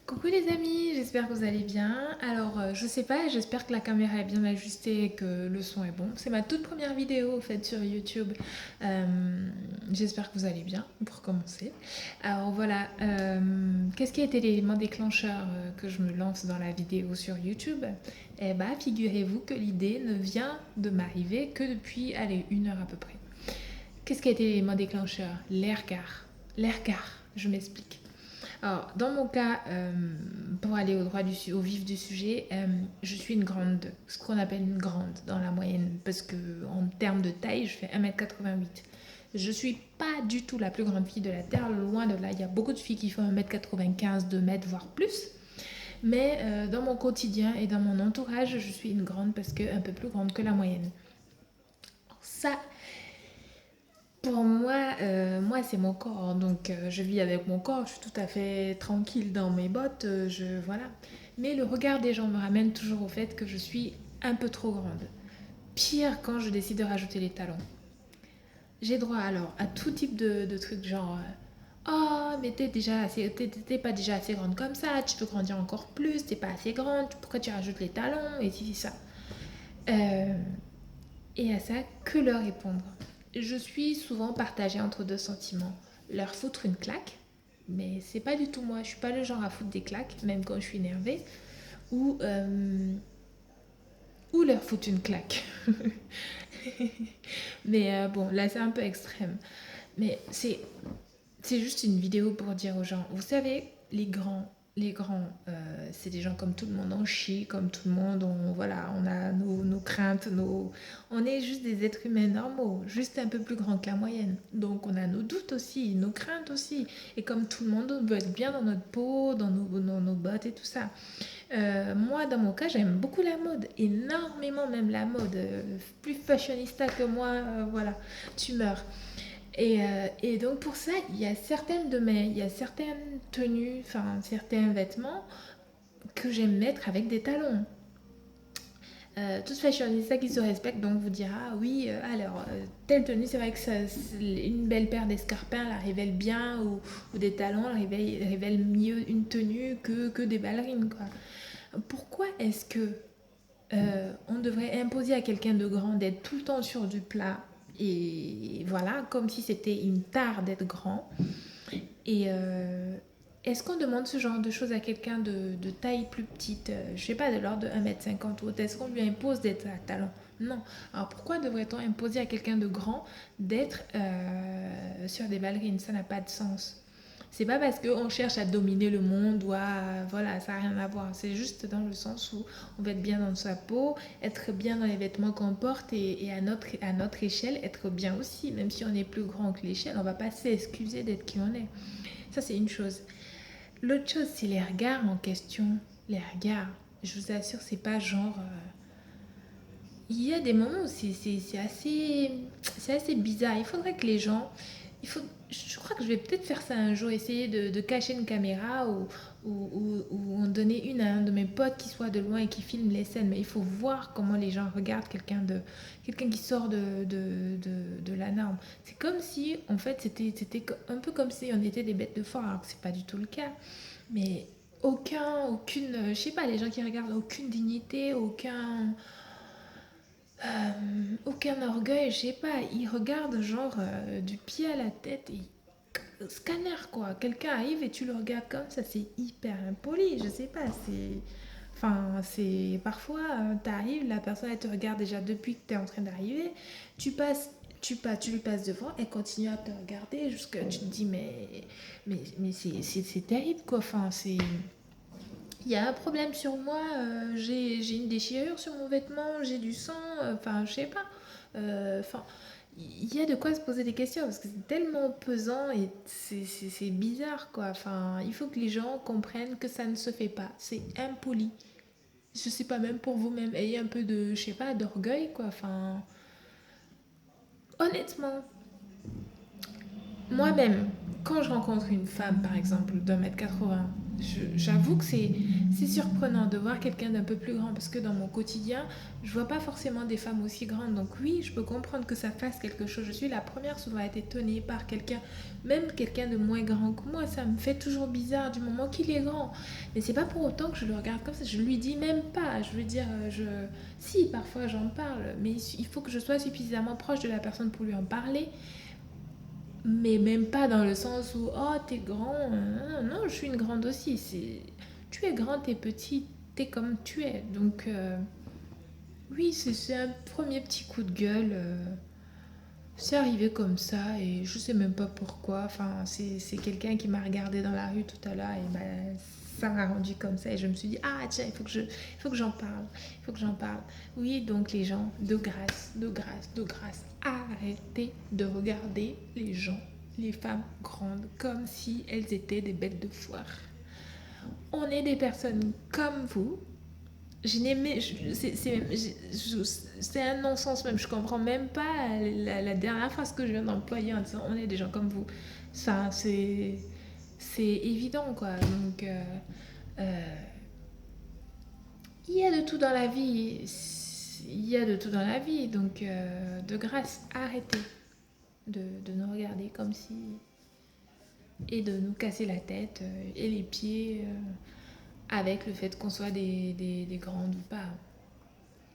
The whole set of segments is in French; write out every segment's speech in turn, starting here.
Coucou les amis, j'espère que vous allez bien. Alors, je sais pas, j'espère que la caméra est bien ajustée et que le son est bon. C'est ma toute première vidéo faite sur YouTube. J'espère que vous allez bien pour commencer. Alors voilà, qu'est-ce qui a été l'élément déclencheur que je me lance dans la vidéo sur YouTube? Eh bah, figurez-vous que l'idée ne vient de m'arriver que depuis, allez, 1 heure à peu près. Qu'est-ce qui a été l'élément déclencheur? L'air-car. L'air-car, je m'explique. Alors, dans mon cas, pour aller au vif du sujet, je suis une grande, ce qu'on appelle une grande dans la moyenne, parce que en termes de taille, je fais 1,88 m. Je suis pas du tout la plus grande fille de la Terre, loin de là. Il y a beaucoup de filles qui font 1,95 m, 2 m, voire plus. Mais dans mon quotidien et dans mon entourage, je suis une grande parce que un peu plus grande que la moyenne. Ça, pour moi, c'est mon corps, donc je vis avec mon corps, je suis tout à fait tranquille dans mes bottes, voilà. Mais le regard des gens me ramène toujours au fait que je suis un peu trop grande. Pire quand je décide de rajouter les talons. J'ai droit alors à tout type de trucs genre oh, mais t'es pas déjà assez grande comme ça, tu peux grandir encore plus, t'es pas assez grande, pourquoi tu rajoutes les talons et si ça. Euh, Et à ça, que leur répondre? Je suis souvent partagée entre deux sentiments. Leur foutre une claque, mais c'est pas du tout moi, je suis pas le genre à foutre des claques, même quand je suis énervée, ou, ou leur foutre une claque. Mais bon, là c'est un peu extrême. Mais c'est juste une vidéo pour dire aux gens, vous savez, les grands, c'est des gens comme tout le monde, on chie comme tout le monde, voilà, on a nos craintes, on est juste des êtres humains normaux, juste un peu plus grands que la moyenne. Donc on a nos doutes aussi, nos craintes aussi. Et comme tout le monde, on veut être bien dans notre peau, dans nos bottes et tout ça. Moi, dans mon cas, j'aime beaucoup la mode, énormément même la mode, plus fashionista que moi, voilà, tu meurs. Et donc pour ça, il y a certaines tenues, enfin certains vêtements que j'aime mettre avec des talons. Toute fashionista qui se respecte donc vous dira ah oui telle tenue c'est vrai que une belle paire d'escarpins la révèle bien ou des talons la révèle mieux une tenue que des ballerines quoi. Pourquoi est-ce que on devrait imposer à quelqu'un de grand d'être tout le temps sur du plat et voilà, comme si c'était une tare d'être grand. Et est-ce qu'on demande ce genre de choses à quelqu'un de taille plus petite, je sais pas, de l'ordre de 1,50 m ou autre? Est-ce qu'on lui impose d'être à talent? Non. Alors pourquoi devrait-on imposer à quelqu'un de grand d'être sur des ballerines? Ça n'a pas de sens. C'est pas parce qu'on cherche à dominer le monde ou à. Voilà, ça n'a rien à voir. C'est juste dans le sens où on va être bien dans sa peau, être bien dans les vêtements qu'on porte et à notre échelle, être bien aussi. Même si on est plus grand que l'échelle, on va pas s'excuser d'être qui on est. Ça, c'est une chose. L'autre chose, c'est les regards en question. Les regards. Je vous assure, c'est pas genre. Il y a des moments où c'est assez bizarre. Il faudrait que les gens. Je crois que je vais peut-être faire ça un jour, essayer de cacher une caméra ou en donner une à un de mes potes qui soit de loin et qui filme les scènes. Mais il faut voir comment les gens regardent quelqu'un qui sort de la norme. C'est comme si, en fait, c'était un peu comme si on était des bêtes de foire, alors que c'est pas du tout le cas. Mais je sais pas, les gens qui regardent, aucune dignité, aucun orgueil, je sais pas, ils regardent genre du pied à la tête et scanner quoi. Quelqu'un arrive et tu le regardes comme ça, c'est hyper impoli, je sais pas, c'est. Enfin, c'est. Parfois, t'arrives, la personne elle te regarde déjà depuis que t'es en train d'arriver, tu lui passes devant, elle continue à te regarder jusqu'à tu te dis, mais c'est terrible quoi, enfin, c'est. Il y a un problème sur moi, j'ai une déchirure sur mon vêtement, j'ai du sang, enfin, je sais pas. Enfin, il y a de quoi se poser des questions parce que c'est tellement pesant et c'est bizarre quoi. Enfin, il faut que les gens comprennent que ça ne se fait pas. C'est impoli. Je sais pas, même pour vous-même, ayez un peu de, je sais pas, d'orgueil quoi. Enfin, honnêtement, moi-même, quand je rencontre une femme par exemple d'un mètre 80, J'avoue que c'est surprenant de voir quelqu'un d'un peu plus grand parce que dans mon quotidien, je vois pas forcément des femmes aussi grandes. Donc oui, je peux comprendre que ça fasse quelque chose. Je suis la première souvent à être étonnée par quelqu'un, même quelqu'un de moins grand que moi. Ça me fait toujours bizarre du moment qu'il est grand. Mais c'est pas pour autant que je le regarde comme ça. Je lui dis même pas. Je veux dire, si parfois j'en parle, mais il faut que je sois suffisamment proche de la personne pour lui en parler. Mais même pas dans le sens où, oh, t'es grand. Non, non, je suis une grande aussi. Tu es grand, t'es petit, t'es comme tu es. Donc, oui, c'est un premier petit coup de gueule. C'est arrivé comme ça et je sais même pas pourquoi. Enfin, c'est quelqu'un qui m'a regardé dans la rue tout à l'heure et ça m'a rendu comme ça. Et je me suis dit, ah tiens, il faut que j'en parle. Il faut que j'en parle. Oui, donc les gens, de grâce, de grâce, de grâce, arrêtez de regarder les gens, les femmes grandes, comme si elles étaient des bêtes de foire. On est des personnes comme vous. Je n'ai mais c'est un non-sens même. Je comprends même pas la dernière phrase que je viens d'employer en disant on est des gens comme vous. Ça, c'est évident quoi. Donc, euh, il y a de tout dans la vie. Il y a de tout dans la vie. Donc, de grâce, arrêtez de nous regarder comme si. Et de nous casser la tête et les pieds avec le fait qu'on soit des grandes ou pas.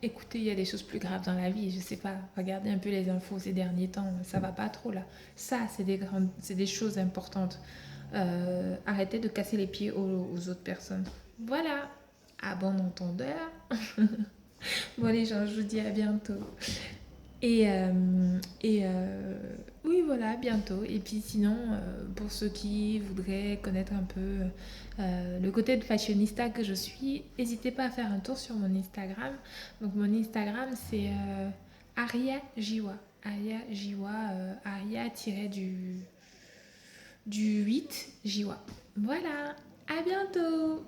Écoutez, il y a des choses plus graves dans la vie. Je sais pas. Regardez un peu les infos ces derniers temps. Ça va pas trop là. Ça, c'est des choses importantes. Arrêtez de casser les pieds aux autres personnes. Voilà. À bon entendeur. Bon les gens, je vous dis à bientôt. Et oui, voilà, bientôt. Et puis sinon, pour ceux qui voudraient connaître un peu le côté de fashionista que je suis, n'hésitez pas à faire un tour sur mon Instagram. Donc mon Instagram, c'est Aria Jiwa. Aria Jiwa, Aria du 8 Jiwa. Voilà, à bientôt.